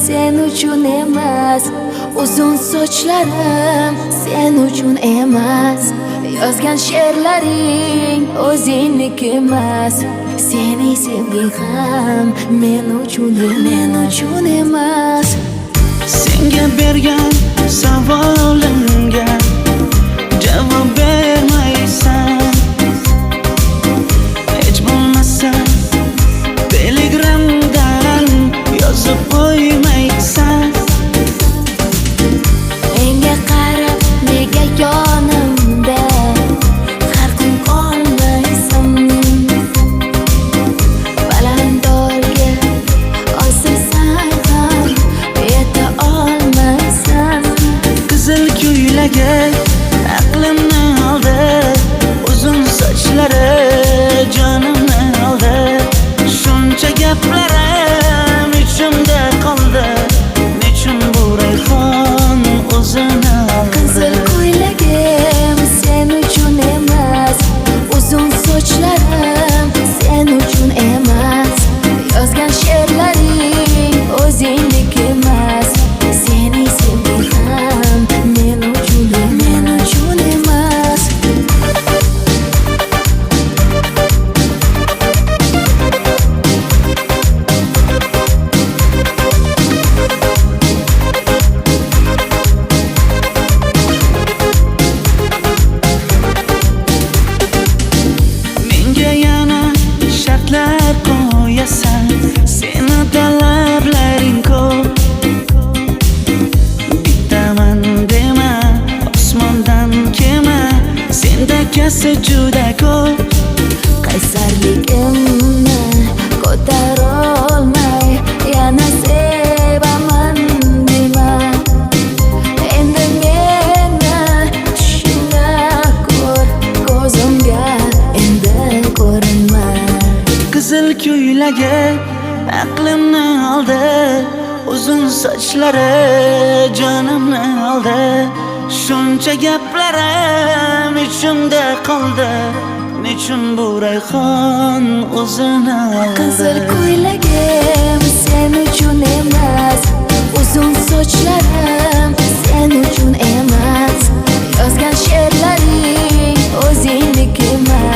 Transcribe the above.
sen uchun emas, uzun sochlarim sen uchun emas, yozgan she'rlaring o'zingniki emas, seni sevging ham men uchun emas. Senga bergan savolimga javob bermaysan, hech bo'lmasa telegramdan yozib qo'ymaysan. Menga qarab nega yonimda har kun qolmaysan, balandorga osilsang ham yeta olmaysan. Qizil ko'ylagi aqlimni oldi, uzun sochlari jonimni oldi, shuncha gaplarim ichimda qoldi, nechun bu rayhon o'zini oldi. Qizil ko'ylagim sen uchun emas, uzun sochlarim sen uchun emas, yozgan she'rlaring o'zingniki emas, seni sevging ham men uchun emas. Menga yana shartlar qo'yasan, seni talablaring ko'p. Bittaman dema, osmondan kema, senda kasi juda ko'p. Qaysarligimni ko'tarolmay yana sevaman dema, endi meni tushingda ko'r, ko'zimga endi ko'rinma. Qizil ko'ylagi aqlimni oldi, uzun sochlari jonimni oldi, shuncha gaplarim ichimda qoldi, nechun bu rayhon o'zini oldi. Qizil ko'ylagim sen uchun emas, uzun sochlarim sen uchun emas, yozgan she'rlaring o'zingniki emas,